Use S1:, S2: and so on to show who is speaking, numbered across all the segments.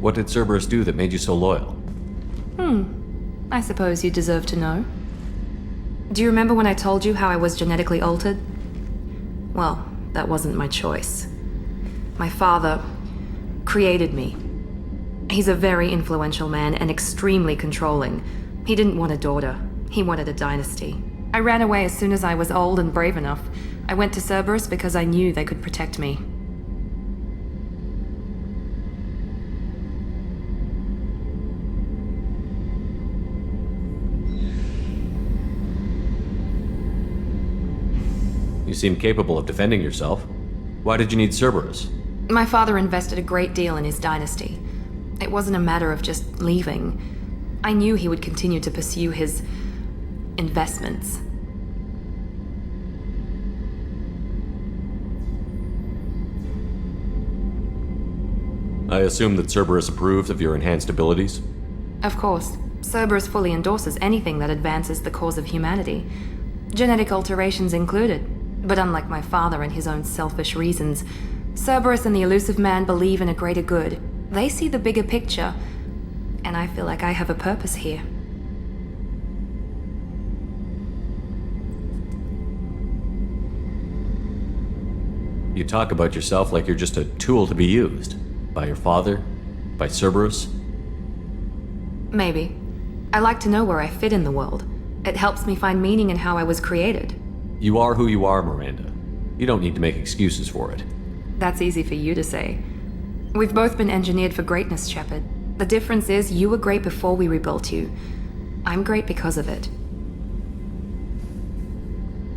S1: What did Cerberus do that made you so loyal?
S2: I suppose you deserve to know. Do you remember when I told you how I was genetically altered? Well, that wasn't my choice. My father created me. He's a very influential man and extremely controlling. He didn't want a daughter. He wanted a dynasty. I ran away as soon as I was old and brave enough. I went to Cerberus because I knew they could protect me.
S1: You seem capable of defending yourself. Why did you need Cerberus?
S2: My father invested a great deal in his dynasty. It wasn't a matter of just leaving. I knew he would continue to pursue his investments.
S1: I assume that Cerberus approves of your enhanced abilities?
S2: Of course, Cerberus fully endorses anything that advances the cause of humanity, genetic alterations included. But unlike my father and his own selfish reasons, Cerberus and the elusive man believe in a greater good. They see the bigger picture, and I feel like I have a purpose here.
S1: You talk about yourself like you're just a tool to be used. By your father? By Cerberus?
S2: Maybe. I like to know where I fit in the world. It helps me find meaning in how I was created.
S1: You are who you are, Miranda. You don't need to make excuses for it.
S2: That's easy for you to say. We've both been engineered for greatness, Shepard. The difference is you were great before we rebuilt you. I'm great because of it.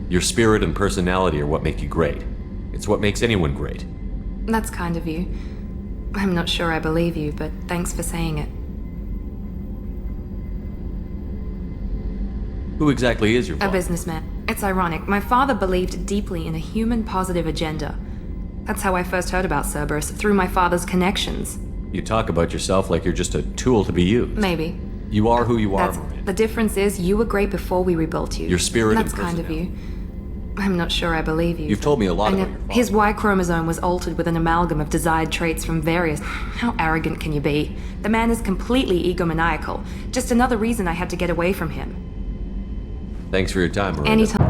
S1: Your spirit and personality are what make you great. It's what makes anyone great.
S2: That's kind of you. I'm not sure I believe you, but thanks for saying it.
S1: Who exactly is your
S2: A
S1: father?
S2: businessman. It's ironic. My father believed deeply in a human positive agenda. That's how I first heard about Cerberus, through my father's connections.
S1: You talk about yourself like you're just a tool to be used.
S2: Maybe.
S1: You are who you are,
S2: The
S1: Miranda.
S2: difference is you were great before we rebuilt you.
S1: Your spirit
S2: That's
S1: and
S2: kind of
S1: personality.
S2: you. I'm not sure I believe you.
S1: You've told me a lot
S2: I know
S1: about your father.
S2: his Y chromosome was altered with an amalgam of desired traits from various... How arrogant can you be? The man is completely egomaniacal. Just another reason I had to get away from him.
S1: Thanks for your time, Miranda.
S2: Anytime.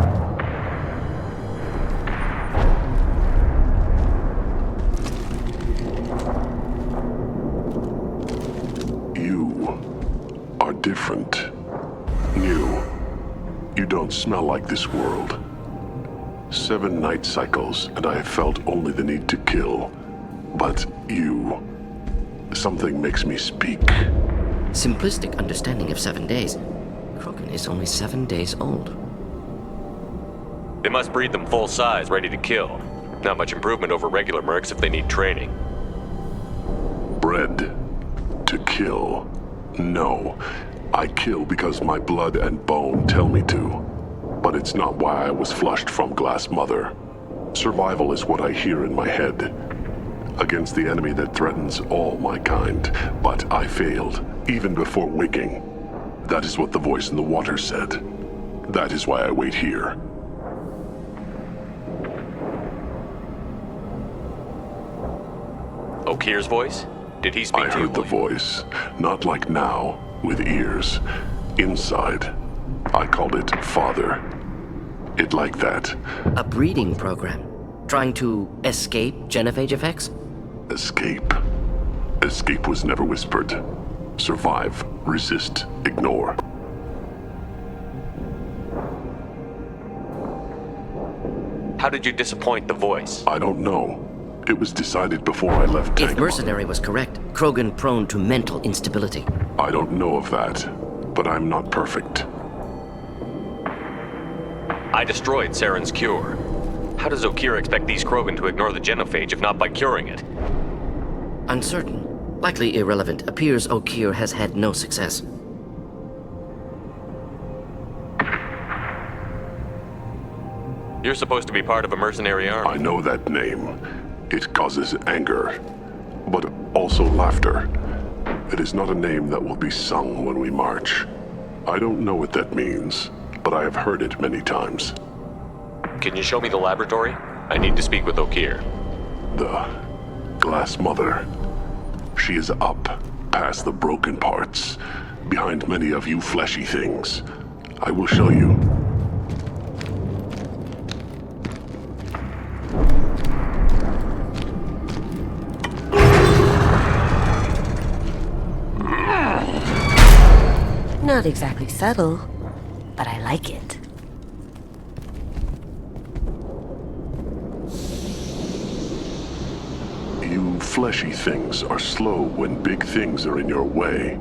S3: You are different. New. You don't smell like this world. 7 night cycles, and I have felt only the need to kill. But you... Something makes me speak.
S4: Simplistic understanding of 7 days. Krogan is only 7 days old.
S1: They must breed them full size, ready to kill. Not much improvement over regular mercs if they need training.
S3: Bred to kill. No. I kill because my blood and bone tell me to. But it's not why I was flushed from Glass Mother. Survival is what I hear in my head. Against the enemy that threatens all my kind. But I failed, even before waking. That is what the voice in the water said. That is why I wait here.
S1: Okir's voice? Did he speak
S3: I
S1: to you?
S3: heard the voice, not like now, with ears. Inside. I called it Father. It like that.
S4: A breeding program. Trying to escape genophage effects?
S3: Escape. Escape was never whispered. Survive, resist, ignore.
S1: How did you disappoint the voice?
S3: I don't know. It was decided before I left
S4: If
S3: Tank.
S4: Mercenary was correct, Krogan prone to mental instability.
S3: I don't know of that, but I'm not perfect.
S1: I destroyed Saren's cure. How does Okir expect these Krogan to ignore the genophage if not by curing it?
S4: Uncertain. Likely irrelevant. Appears Okir has had no success.
S1: You're supposed to be part of a mercenary army.
S3: I know that name. It causes anger, but also laughter. It is not a name that will be sung when we march. I don't know what that means, but I have heard it many times.
S1: Can you show me the laboratory? I need to speak with Okir.
S3: The Glass Mother. She is up, past the broken parts, behind many of you fleshy things. I will show you.
S5: Not exactly subtle, but I like it.
S3: You fleshy things are slow when big things are in your way.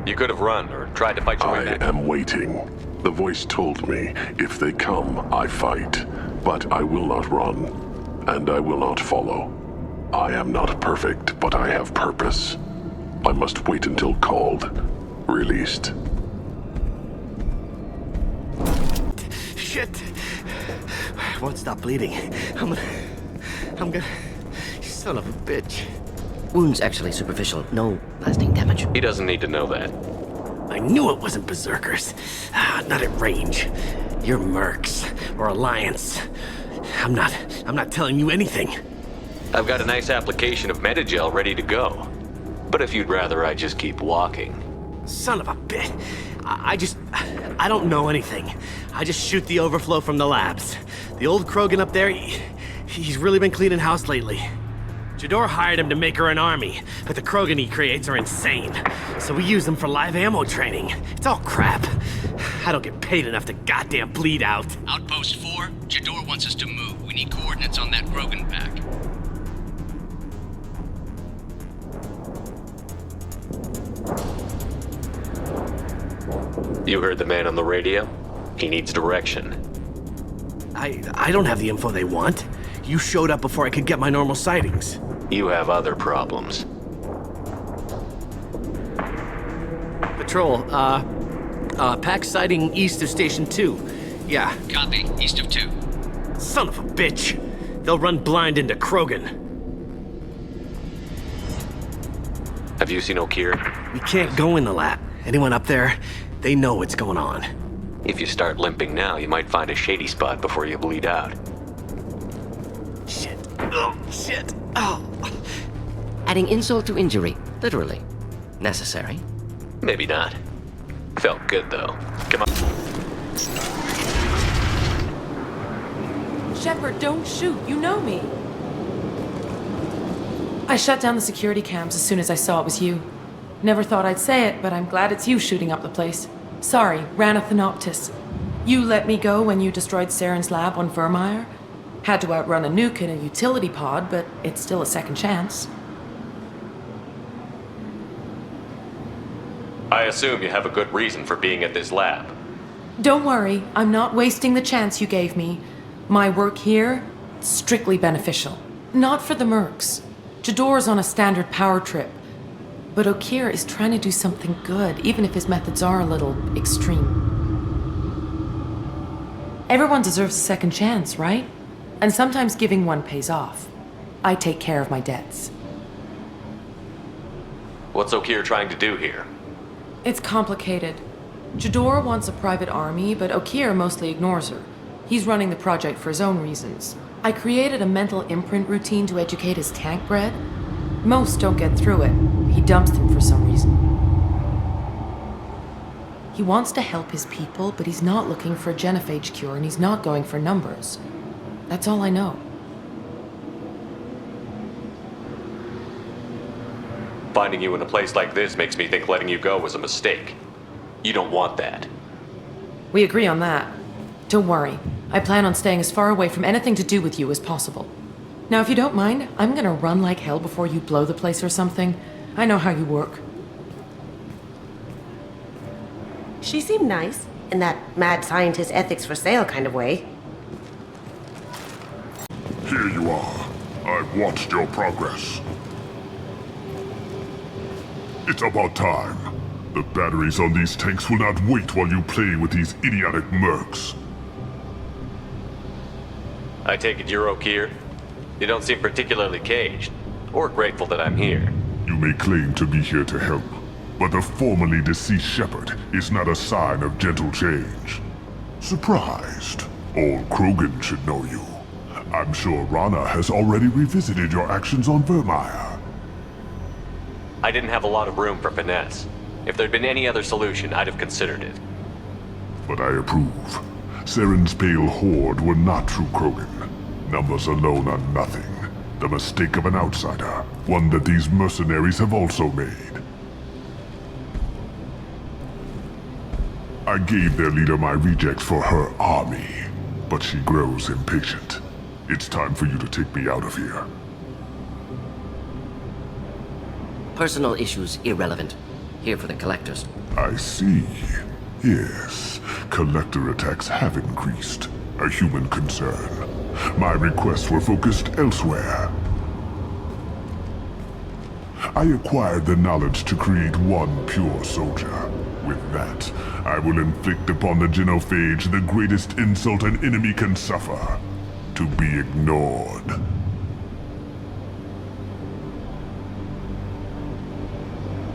S1: You could have run or tried to fight your way
S3: I
S1: back.
S3: am waiting. The voice told me, if they come, I fight. But I will not run, and I will not follow. I am not perfect, but I have purpose. I must wait until called, released.
S6: Shit! I won't stop bleeding. I'm gonna... You son of a bitch.
S4: Wounds actually superficial, no lasting damage.
S1: He doesn't need to know that.
S6: I knew it wasn't berserkers. Not at range. You're mercs, or Alliance. I'm not telling you anything.
S1: I've got a nice application of Metagel ready to go. But if you'd rather I just keep walking.
S6: Son of a bitch. I don't know anything. I just shoot the overflow from the labs. The old Krogan up there, he's really been cleaning house lately. Jador hired him to make her an army, but the Krogan he creates are insane. So we use them for live ammo training. It's all crap. I don't get paid enough to goddamn bleed out.
S7: Outpost 4, Jador wants us to move. We need coordinates on that Krogan pack.
S1: You heard the man on the radio? He needs direction.
S6: I don't have the info they want. You showed up before I could get my normal sightings.
S1: You have other problems.
S6: Patrol, pack sighting east of Station 2. Yeah.
S7: Copy, east of 2.
S6: Son of a bitch. They'll run blind into Krogan.
S1: Have you seen O'Keir?
S6: We can't go in the lab. Anyone up there, they know what's going on.
S1: If you start limping now, you might find a shady spot before you bleed out.
S6: Shit. Oh, shit. Oh.
S4: Adding insult to injury, literally. Necessary.
S1: Maybe not. Felt good, though. Come on.
S8: Shepard, don't shoot. You know me. I shut down the security cams as soon as I saw it was you. Never thought I'd say it, but I'm glad it's you shooting up the place. Sorry, Ranathanoptis. You let me go when you destroyed Saren's lab on Vermeer. Had to outrun a nuke in a utility pod, but it's still a second chance.
S1: I assume you have a good reason for being at this lab.
S8: Don't worry, I'm not wasting the chance you gave me. My work here, strictly beneficial. Not for the mercs. Jador's on a standard power trip. But O'Keir is trying to do something good, even if his methods are a little extreme. Everyone deserves a second chance, right? And sometimes giving one pays off. I take care of my debts.
S1: What's O'Keir trying to do here?
S8: It's complicated. Jador wants a private army, but O'Keir mostly ignores her. He's running the project for his own reasons. I created a mental imprint routine to educate his tank bred. Most don't get through it. He dumps them for some reason. He wants to help his people, but he's not looking for a genophage cure, and he's not going for numbers. That's all I know.
S1: Finding you in a place like this makes me think letting you go was a mistake. You don't want that.
S8: We agree on that. Don't worry. I plan on staying as far away from anything to do with you as possible. Now, if you don't mind, I'm gonna run like hell before you blow the place or something. I know how you work.
S5: She seemed nice, in that mad scientist ethics for sale kind of way.
S3: Here you are. I've watched your progress. It's about time. The batteries on these tanks will not wait while you play with these idiotic mercs.
S1: I take it you're O'Keir? You don't seem particularly caged, or grateful that I'm here.
S3: You may claim to be here to help, but the formerly deceased Shepard is not a sign of gentle change. Surprised? All Krogan should know you. I'm sure Rana has already revisited your actions on Vermeer.
S1: I didn't have a lot of room for finesse. If there'd been any other solution, I'd have considered it.
S3: But I approve. Saren's pale horde were not true Krogan. Numbers alone are nothing. The mistake of an outsider. One that these mercenaries have also made. I gave their leader my rejects for her army, but she grows impatient. It's time for you to take me out of here.
S4: Personal issues irrelevant. Here for the collectors.
S3: I see. Yes, collector attacks have increased. A human concern. My requests were focused elsewhere. I acquired the knowledge to create one pure soldier. With that, I will inflict upon the genophage the greatest insult an enemy can suffer. To be ignored.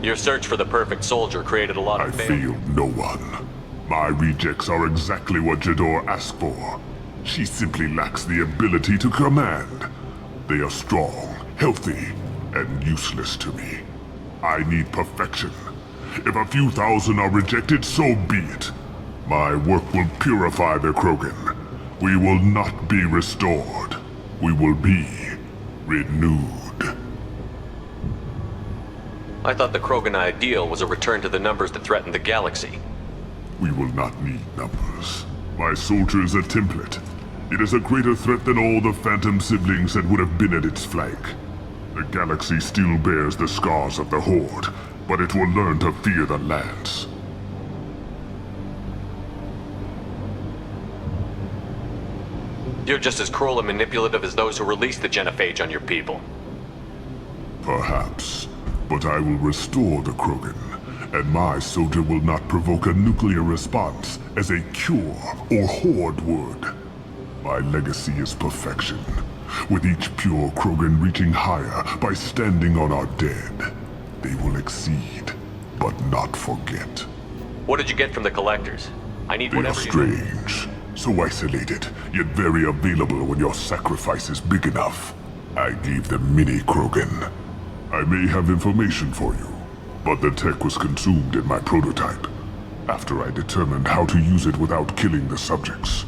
S1: Your search for the perfect soldier created a lot
S3: I
S1: of failure.
S3: failed no one. My rejects are exactly what Jador asked for. She simply lacks the ability to command. They are strong, healthy, and useless to me. I need perfection. If a few thousand are rejected, so be it. My work will purify the Krogan. We will not be restored. We will be renewed.
S1: I thought the Krogan ideal was a return to the numbers that threatened the galaxy.
S3: We will not need numbers. My soldier is a template. It is a greater threat than all the Phantom siblings that would have been at its flank. The galaxy still bears the scars of the Horde, but it will learn to fear the Lance.
S1: You're just as cruel and manipulative as those who released the genophage on your people.
S3: Perhaps, but I will restore the Krogan, and my soldier will not provoke a nuclear response as a cure or Horde would. My legacy is perfection, with each pure Krogan reaching higher by standing on our dead. They will exceed, but not forget.
S1: What did you get from the collectors? I need
S3: They are
S1: whatever you...
S3: strange, so isolated, yet very available when your sacrifice is big enough. I gave them mini Krogan. I may have information for you, but the tech was consumed in my prototype, after I determined how to use it without killing the subjects.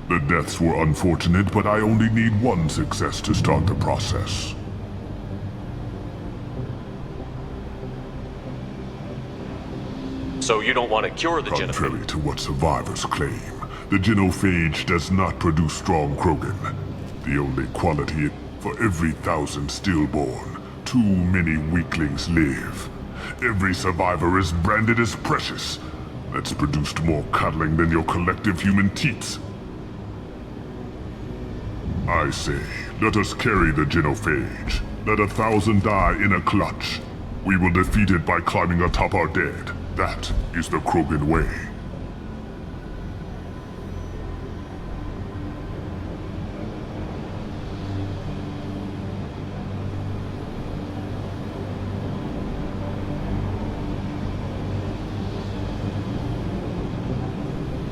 S3: The deaths were unfortunate, but I only need one success to start the process.
S1: So you don't want to cure the genophage?
S3: Contrary to what survivors claim, the genophage does not produce strong Krogan. The only quality for every 1,000 stillborn, too many weaklings live. Every survivor is branded as precious. That's produced more cuddling than your collective human teats. I say, let us carry the genophage. Let 1,000 die in a clutch. We will defeat it by climbing atop our dead. That is the Krogan way.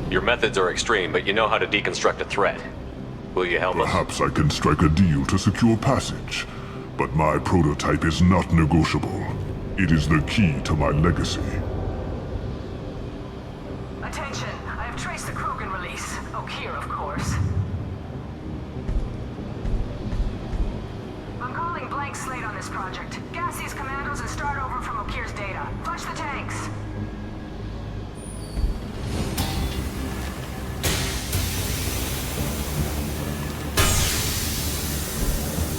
S1: Your methods are extreme, but you know how to deconstruct a threat. Will you help us?
S3: Perhaps I can strike a deal to secure passage, but my prototype is not negotiable. It is the key to my legacy.
S9: Attention, I have traced the Krogan release. Okeer, of course. I'm calling blank slate on this project. Gas these commandos and start over from Okeer's data. Flush the tanks.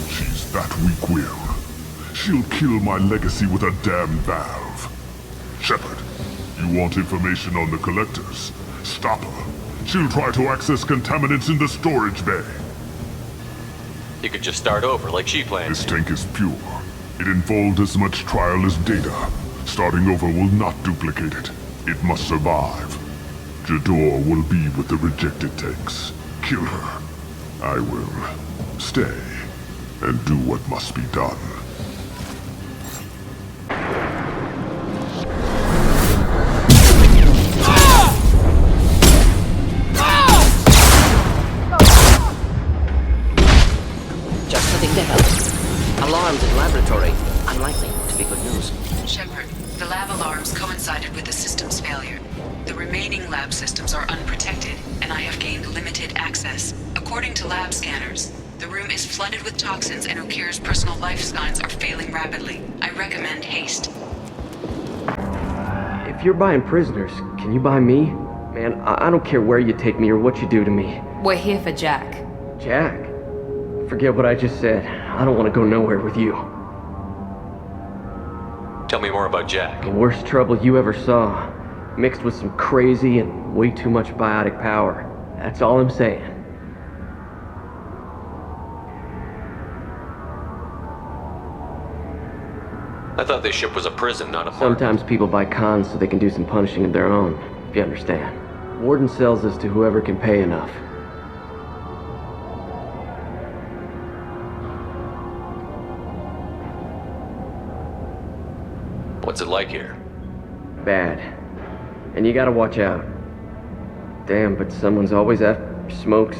S3: She's that weak-willed. She'll kill my legacy with a damn valve. Shepard, you want information on the collectors? Stop her. She'll try to access contaminants in the storage bay.
S1: You could just start over, like she planned.
S3: This tank is pure. It involved as much trial as data. Starting over will not duplicate it. It must survive. Jador will be with the rejected tanks. Kill her. I will stay and do what must be done.
S4: anything to help. Alarms in laboratory. Unlikely to be good news.
S10: Shepard, the lab alarms coincided with the system's failure. The remaining lab systems are unprotected, and I have gained limited access. According to lab scanners, the room is flooded with toxins and Okir's personal life signs are failing rapidly. I recommend haste.
S11: If you're buying prisoners, can you buy me? Man, I don't care where you take me or what you do to me.
S2: We're here for Jack.
S11: Jack? Forget what I just said. I don't want to go nowhere with you.
S1: Tell me more about Jack.
S11: The worst trouble you ever saw. Mixed with some crazy and way too much biotic power. That's all I'm saying.
S1: I thought this ship was a prison, not a park.
S11: Sometimes people buy cons so they can do some punishing of their own, if you understand. Warden sells this to whoever can pay enough.
S1: What's it like here?
S11: Bad. And you gotta watch out. Damn, but someone's always after smokes,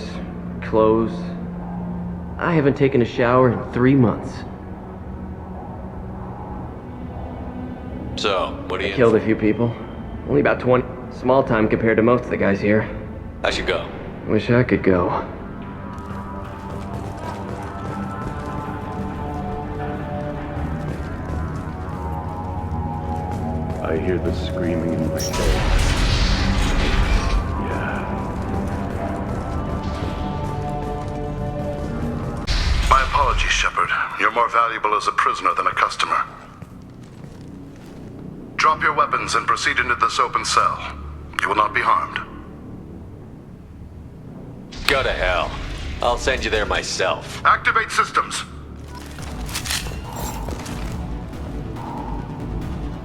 S11: clothes. I haven't taken a shower in 3 months.
S1: So, what do you...
S11: Killed a few people. Only about 20. Small time compared to most of the guys here.
S1: I should go.
S11: Wish I could go.
S3: I hear the screaming in my head. Yeah.
S12: My apologies, Shepard. You're more valuable as a prisoner than a customer. Drop your weapons and proceed into this open cell. You will not be harmed.
S1: Go to hell. I'll send you there myself.
S12: Activate systems.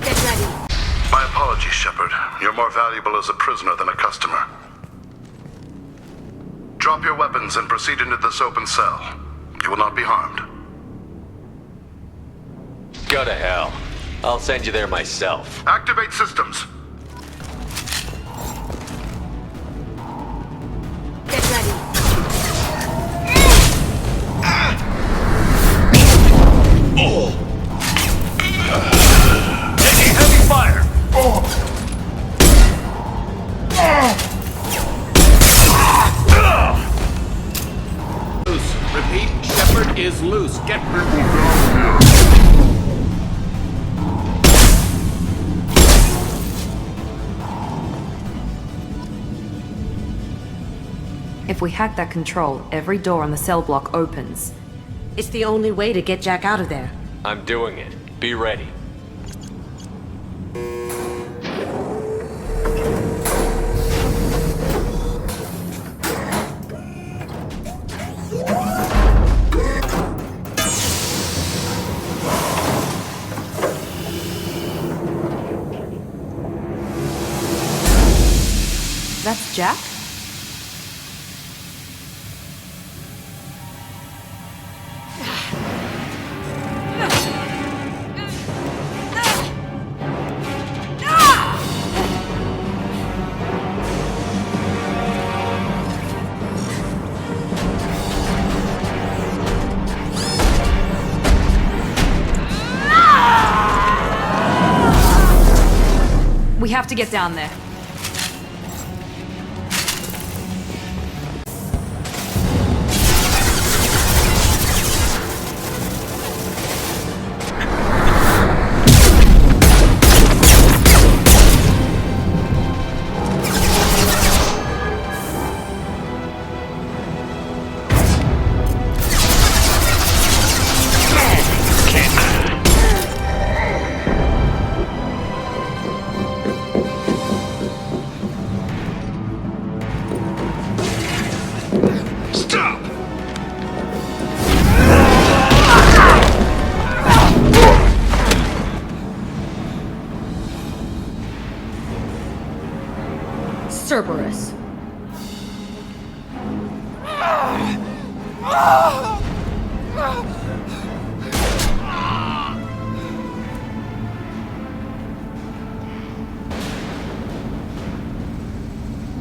S5: Get ready.
S12: My apologies, Shepard. You're more valuable as a prisoner than a customer. Drop your weapons and proceed into this open cell. You will not be harmed.
S1: Go to hell. I'll send you there myself.
S12: Activate systems.
S5: Get ready.
S1: Taking heavy fire!
S13: Loose. Repeat, Shepard is loose. Get people down here.
S2: If we hack that control, every door on the cell block opens.
S5: It's the only way to get Jack out of there.
S1: I'm doing it. Be ready.
S2: That's Jack? We have to get down there.
S8: Cerberus.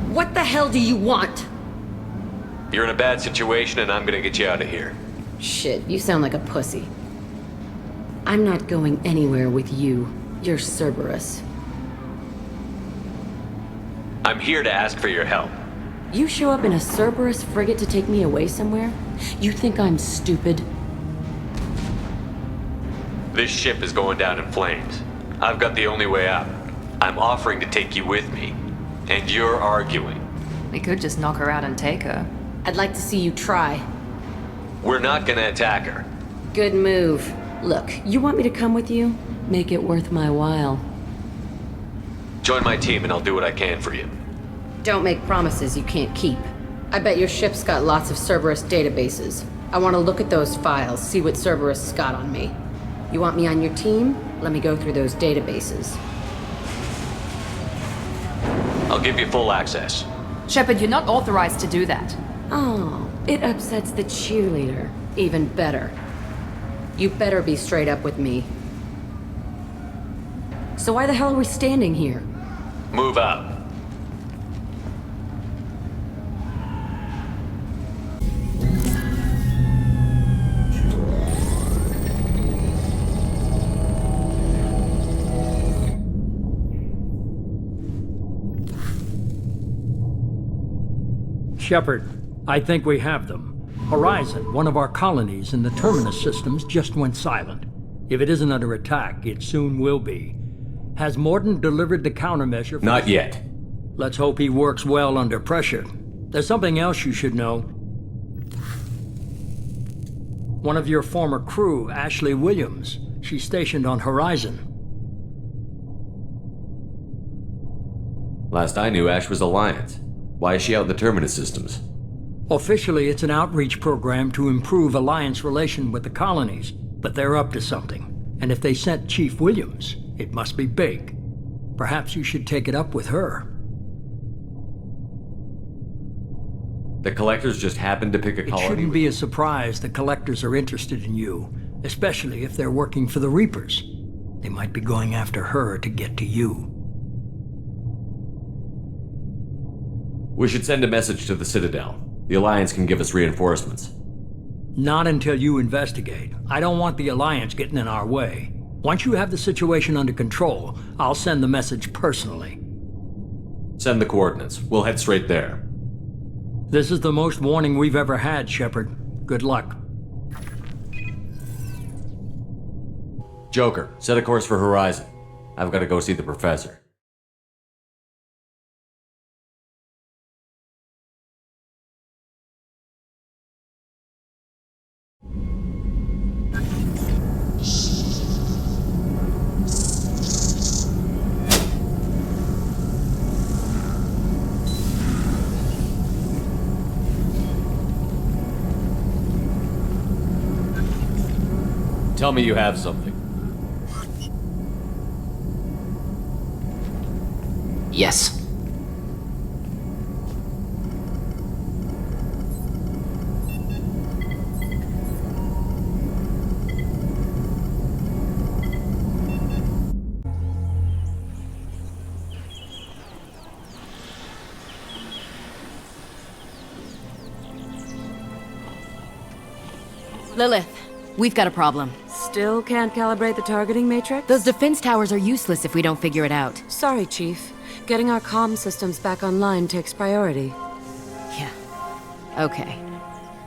S5: What the hell do you want?
S1: You're in a bad situation and I'm gonna get you out of here.
S14: Shit, you sound like a pussy. I'm not going anywhere with you. You're Cerberus.
S1: I'm here to ask for your help.
S14: You show up in a Cerberus frigate to take me away somewhere? You think I'm stupid?
S1: This ship is going down in flames. I've got the only way out. I'm offering to take you with me. And you're arguing.
S2: We could just knock her out and take her.
S14: I'd like to see you try.
S1: We're not gonna attack her.
S14: Good move. Look, you want me to come with you? Make it worth my while.
S1: Join my team and I'll do what I can for you.
S14: Don't make promises you can't keep. I bet your ship's got lots of Cerberus databases. I want to look at those files, see what Cerberus has got on me. You want me on your team? Let me go through those databases.
S1: I'll give you full access.
S2: Shepard, you're not authorized to do that.
S14: Oh, it upsets the cheerleader. Even better. You better be straight up with me. So why the hell are we standing here?
S1: Move out.
S15: Shepard, I think we have them. Horizon, one of our colonies in the Terminus systems, just went silent. If it isn't under attack, it soon will be. Has Mordin delivered the countermeasure?
S1: Not yet.
S15: Let's hope he works well under pressure. There's something else you should know. One of your former crew, Ashley Williams, she's stationed on Horizon.
S16: Last I knew, Ash was Alliance. Why is she out in the Terminus systems?
S15: Officially, it's an outreach program to improve Alliance relation with the colonies, but they're up to something. And if they sent Chief Williams, it must be big. Perhaps you should take it up with her.
S16: The Collectors just happened to pick a colony?
S15: It shouldn't be a surprise the Collectors are interested in you, especially if they're working for the Reapers. They might be going after her to get to you.
S16: We should send a message to the Citadel. The Alliance can give us reinforcements.
S15: Not until you investigate. I don't want the Alliance getting in our way. Once you have the situation under control, I'll send the message personally.
S16: Send the coordinates. We'll head straight there.
S15: This is the most warning we've ever had, Shepard. Good luck.
S16: Joker, set a course for Horizon. I've got to go see the Professor. Tell me you have something.
S4: Yes.
S17: Lilith, we've got a problem.
S18: Still can't calibrate the targeting matrix?
S17: Those defense towers are useless if we don't figure it out.
S18: Sorry, Chief. Getting our comm systems back online takes priority.
S17: Yeah. Okay.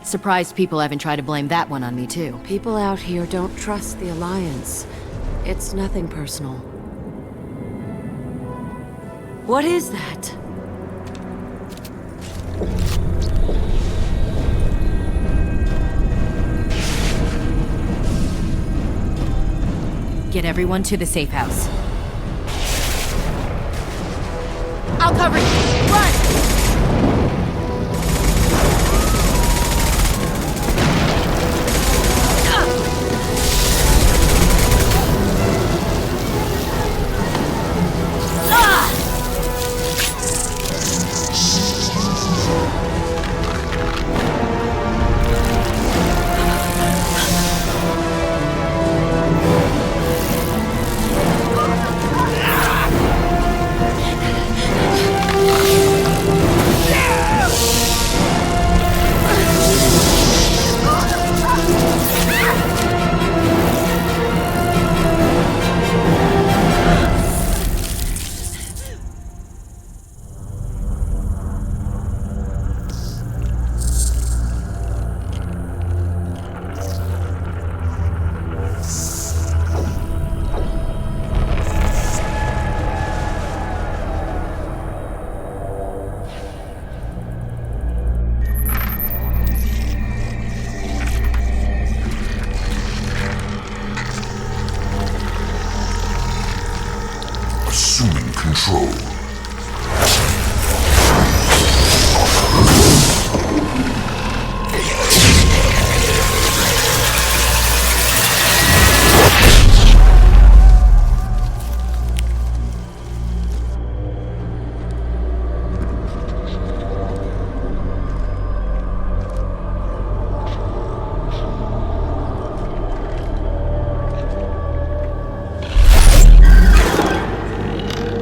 S17: Surprised people haven't tried to blame that one on me, too.
S18: People out here don't trust the Alliance. It's nothing personal. What is that?
S17: Get everyone to the safe house. I'll cover you! Run!
S3: control.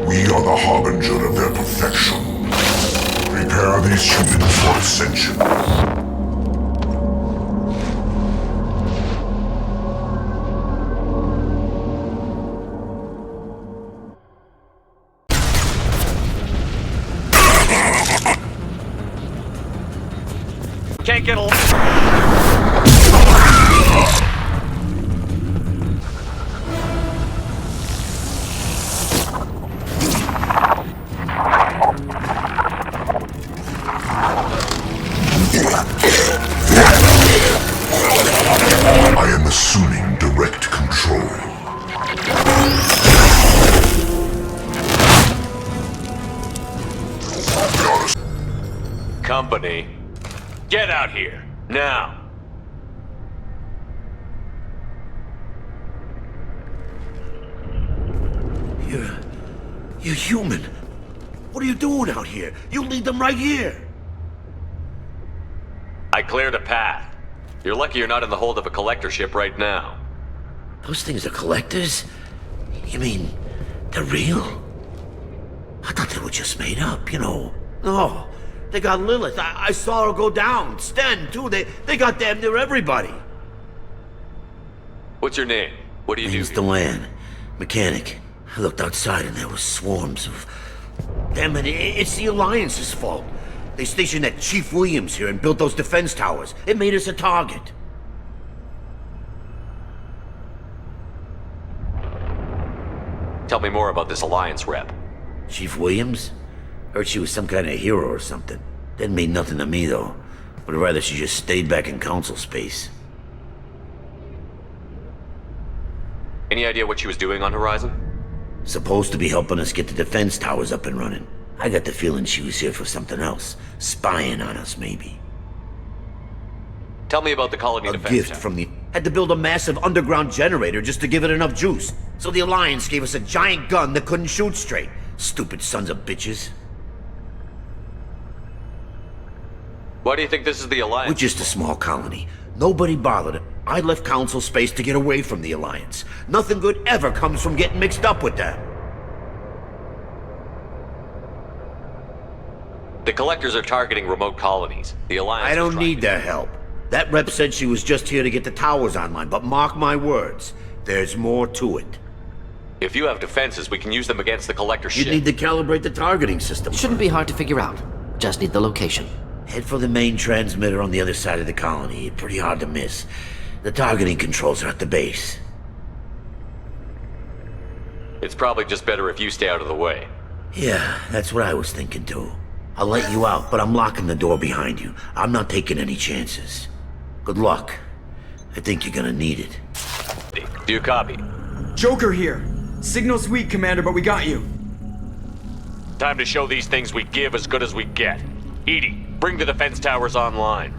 S3: We are the harbinger of their perfection. Prepare these humans for ascension.
S1: Can't get along.
S3: I am assuming direct control.
S1: Company, get out here, now.
S19: You're human. What are you doing out here? You lead them right here.
S1: I cleared a path. You're lucky you're not in the hold of a collector ship right now.
S19: Those things are collectors? You mean, they're real? I thought they were just made up, you know. No, they got Lilith. I saw her go down. Sten, too. They got damn near everybody.
S1: What's your name? What do you do?
S19: Name's DeLann. Mechanic. I looked outside and there were swarms of... Damn it, it's the Alliance's fault. They stationed that Chief Williams here and built those defense towers. It made us a target.
S1: Tell me more about this Alliance rep.
S19: Chief Williams? Heard she was some kind of hero or something. Didn't mean nothing to me, though. Would rather she just stayed back in Council space.
S1: Any idea what she was doing on Horizon?
S19: Supposed to be helping us get the defense towers up and running. I got the feeling she was here for something else. Spying on us, maybe.
S1: Tell me about the colony defense
S19: gift
S1: tower.
S19: from the... Had to build a massive underground generator just to give it enough juice. So the Alliance gave us a giant gun that couldn't shoot straight. Stupid sons of bitches.
S1: Why do you think this is the Alliance?
S19: We're just a small colony. Nobody bothered it. I left Council space to get away from the Alliance. Nothing good ever comes from getting mixed up with them.
S1: The collectors are targeting remote colonies. The Alliance
S19: I don't
S1: is trying
S19: need their help. That rep said she was just here to get the towers online, but mark my words, there's more to it.
S1: If you have defenses, we can use them against the collector ship.
S19: You'd need to calibrate the targeting system.
S4: Shouldn't be hard to figure out. Just need the location.
S19: Head for the main transmitter on the other side of the colony. Pretty hard to miss. The targeting controls are at the base.
S1: It's probably just better if you stay out of the way.
S19: Yeah, that's what I was thinking too. I'll let you out, but I'm locking the door behind you. I'm not taking any chances. Good luck. I think you're gonna need it.
S1: Do you copy?
S20: Joker here. Signal's weak, Commander, but we got you.
S1: Time to show these things we give as good as we get. Edie, bring the defense towers online.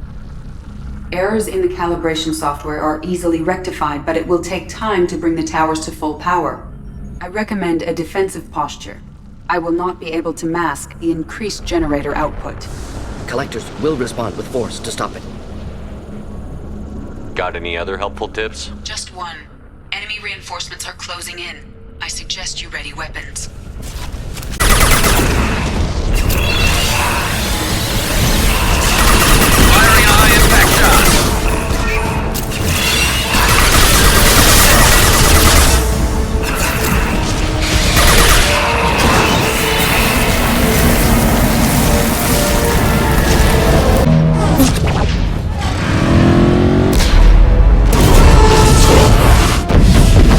S10: Errors in the calibration software are easily rectified, but it will take time to bring the towers to full power. I recommend a defensive posture. I will not be able to mask the increased generator output.
S4: Collectors will respond with force to stop it.
S1: Got any other helpful tips?
S10: Just one. Enemy reinforcements are closing in. I suggest you ready weapons.
S7: Firing a high impact shot.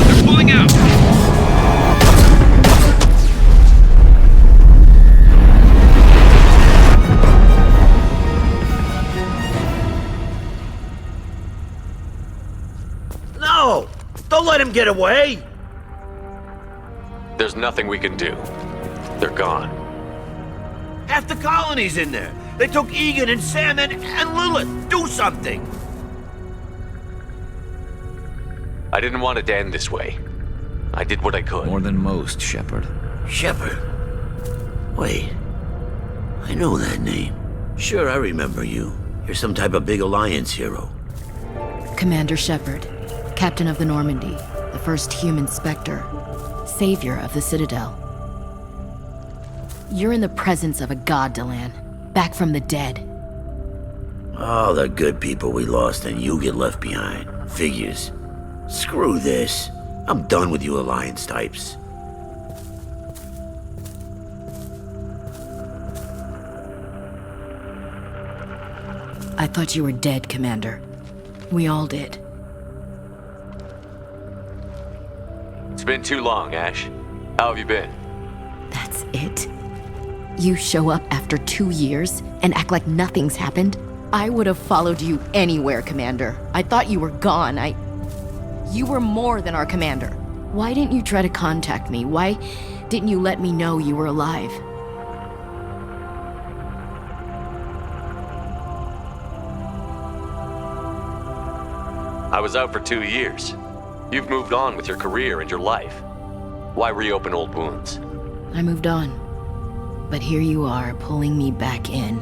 S7: They're pulling out.
S19: No! Don't let him get away!
S1: There's nothing we can do. They're gone.
S19: Half the colony's in there. They took Egan and Sam and Lilith. Do something.
S1: I didn't want it to end this way. I did what I could.
S21: More than most, Shepard.
S19: Shepard? Wait. I know that name. Sure, I remember you. You're some type of big Alliance hero.
S17: Commander Shepard, Captain of the Normandy, the first human Spectre, savior of the Citadel. You're in the presence of a god, Delan, back from the dead.
S19: All the good people we lost and you get left behind. Figures. Screw this. I'm done with you Alliance types.
S17: I thought you were dead, Commander. We all did.
S1: It's been too long, Ash. How have you been?
S17: That's it? You show up after 2 years and act like nothing's happened? I would have followed you anywhere, Commander. I thought you were gone. You were more than our commander. Why didn't you try to contact me? Why didn't you let me know you were alive?
S1: I was out for 2 years. You've moved on with your career and your life. Why reopen old wounds?
S17: I moved on. But here you are, pulling me back in.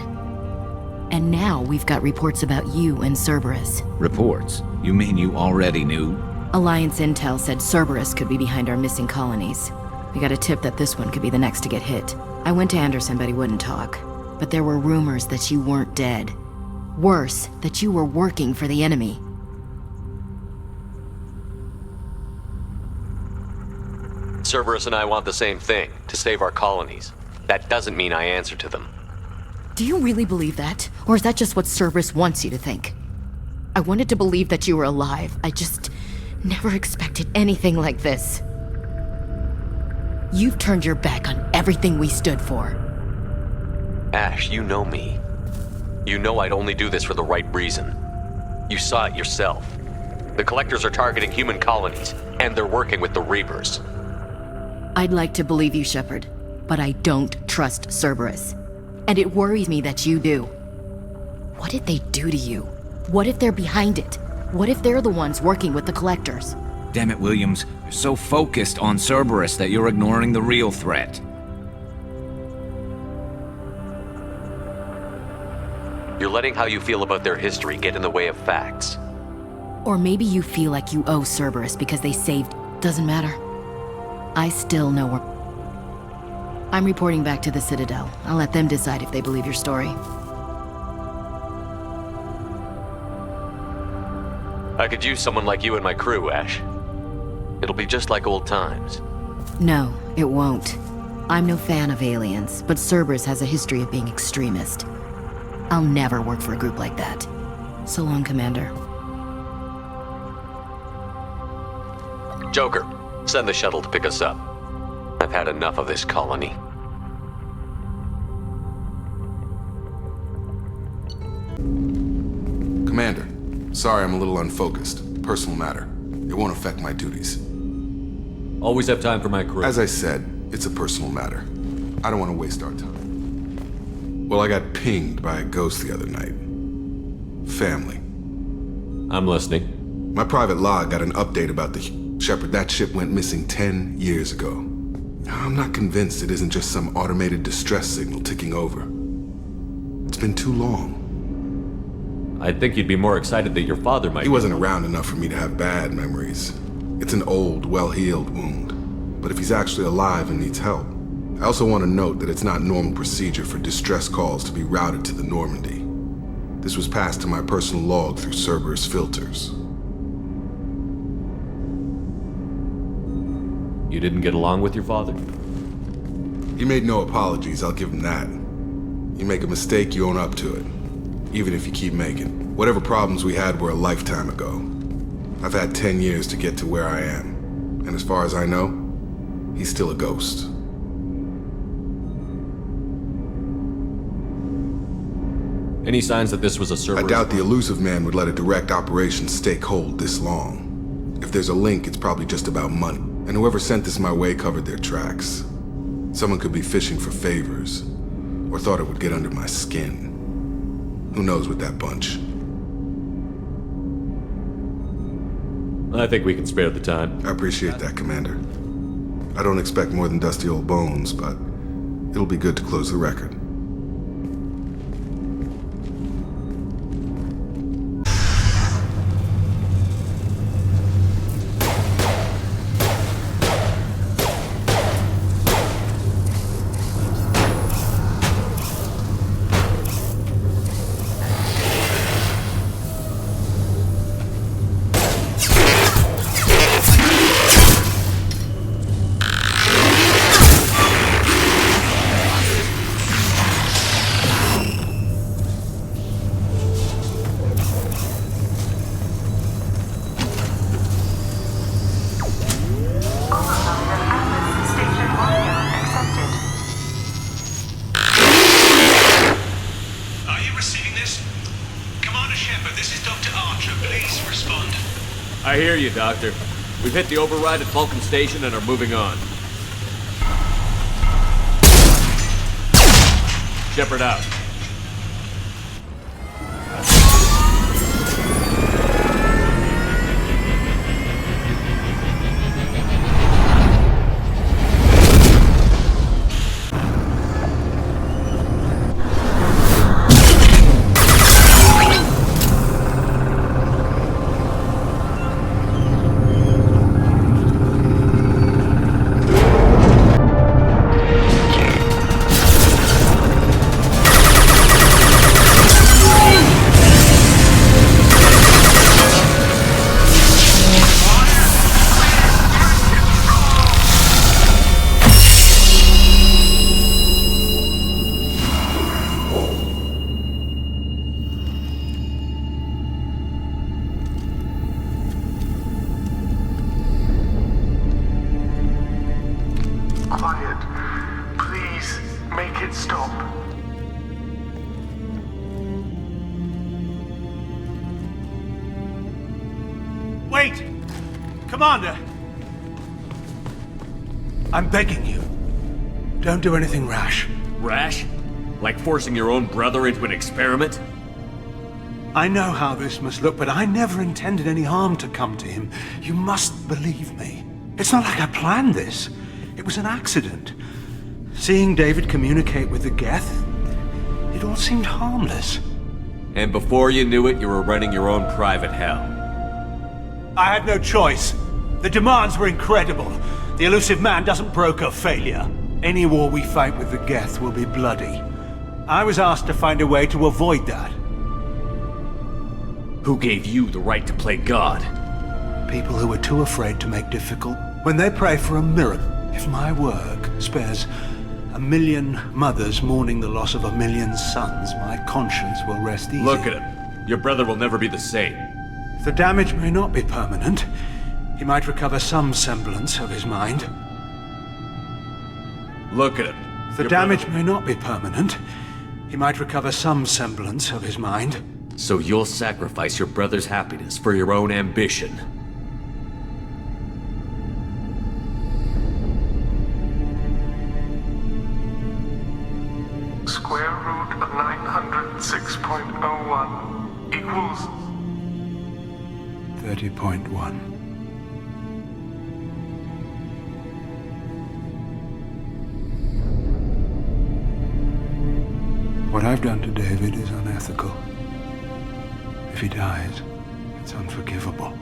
S17: And now we've got reports about you and Cerberus.
S21: Reports? You mean you already knew?
S17: Alliance intel said Cerberus could be behind our missing colonies. We got a tip that this one could be the next to get hit. I went to Anderson, but he wouldn't talk. But there were rumors that you weren't dead. Worse, that you were working for the enemy.
S1: Cerberus and I want the same thing, to save our colonies. That doesn't mean I answer to them.
S17: Do you really believe that? Or is that just what Cerberus wants you to think? I wanted to believe that you were alive. I just never expected anything like this. You've turned your back on everything we stood for.
S1: Ash, you know me. You know I'd only do this for the right reason. You saw it yourself. The Collectors are targeting human colonies, and they're working with the Reapers.
S17: I'd like to believe you, Shepard, but I don't trust Cerberus. And it worries me that you do. What did they do to you? What if they're behind it? What if they're the ones working with the Collectors?
S21: Damn it, Williams. You're so focused on Cerberus that you're ignoring the real threat.
S1: You're letting how you feel about their history get in the way of facts.
S17: Or maybe you feel like you owe Cerberus because they saved... Doesn't matter. I still know where... I'm reporting back to the Citadel. I'll let them decide if they believe your story.
S1: I could use someone like you in my crew, Ash. It'll be just like old times.
S17: No, it won't. I'm no fan of aliens, but Cerberus has a history of being extremist. I'll never work for a group like that. So long, Commander.
S1: Joker, send the shuttle to pick us up. I've had enough of this colony.
S22: Commander, sorry I'm a little unfocused. Personal matter. It won't affect my duties.
S16: Always have time for my crew.
S22: As I said, it's a personal matter. I don't want to waste our time. Well, I got pinged by a ghost the other night. Family.
S16: I'm listening.
S22: My private log got an update about the Shepard. That ship went missing 10 years ago. I'm not convinced it isn't just some automated distress signal ticking over. It's been too long.
S16: I think you'd be more excited that your father might...
S22: He wasn't around enough for me to have bad memories. It's an old, well-healed wound. But if he's actually alive and needs help... I also want to note that it's not normal procedure for distress calls to be routed to the Normandy. This was passed to my personal log through Cerberus filters.
S16: You didn't get along with your father?
S22: He made no apologies, I'll give him that. You make a mistake, you own up to it. Even if you keep making. Whatever problems we had were a lifetime ago. I've had 10 years to get to where I am. And as far as I know, he's still a ghost.
S16: Any signs that this was a Cerberus?
S22: I doubt the elusive man would let a direct operation stake hold this long. If there's a link, it's probably just about money. And whoever sent this my way covered their tracks. Someone could be fishing for favors, or thought it would get under my skin. Who knows with that bunch?
S16: I think we can spare the time.
S22: I appreciate that, Commander. I don't expect more than dusty old bones, but it'll be good to close the record.
S16: I hear you, Doctor. We've hit the override at Vulcan Station and are moving on. Shepard out.
S6: Quiet. Please, make it stop.
S9: Wait! Commander! I'm begging you. Don't do anything rash.
S16: Rash? Like forcing your own brother into an experiment?
S9: I know how this must look, but I never intended any harm to come to him. You must believe me. It's not like I planned this. It was an accident. Seeing David communicate with the Geth, it all seemed harmless.
S16: And before you knew it, you were running your own private hell.
S9: I had no choice. The demands were incredible. The elusive man doesn't broker failure. Any war we fight with the Geth will be bloody. I was asked to find a way to avoid that.
S16: Who gave you the right to play God?
S9: People who are too afraid to make difficult. When they pray for a miracle, if my work spares 1 million mothers mourning the loss of 1 million sons, my conscience will rest easy.
S16: Look at him. Your brother will never be the same.
S9: The damage may not be permanent. He might recover some semblance of his mind.
S16: Look at him.
S9: The damage may not be permanent. He might recover some semblance of his mind.
S16: So you'll sacrifice your brother's happiness for your own ambition.
S6: Square root of 906.01 equals
S9: 30.1. What I've done to David is unethical. If he dies, it's unforgivable.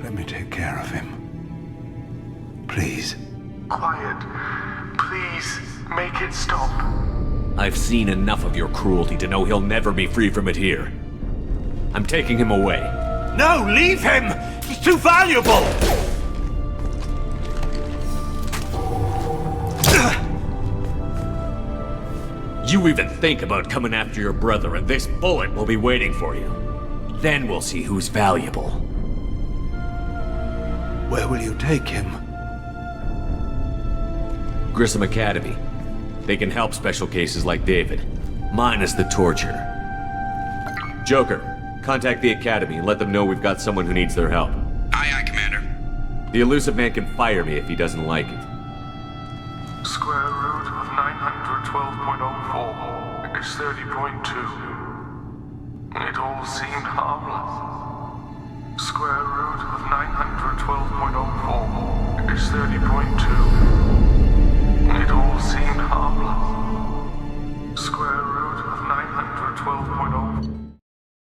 S9: Let me take care of him. Please.
S6: Quiet. Please, make it stop.
S16: I've seen enough of your cruelty to know he'll never be free from it here. I'm taking him away.
S9: No, leave him! He's too valuable!
S16: You even think about coming after your brother, and this bullet will be waiting for you. Then we'll see who's valuable.
S9: Where will you take him?
S16: Grissom Academy. They can help special cases like David, minus the torture. Joker, contact the Academy and let them know we've got someone who needs their help.
S7: Aye, aye, Commander.
S16: The elusive man can fire me if he doesn't like it.
S6: Square root of 912.04 is 30.2. It all seemed harmless. Square root of 912.04 is 30.2. It all seemed harmless. Square root of 912.04.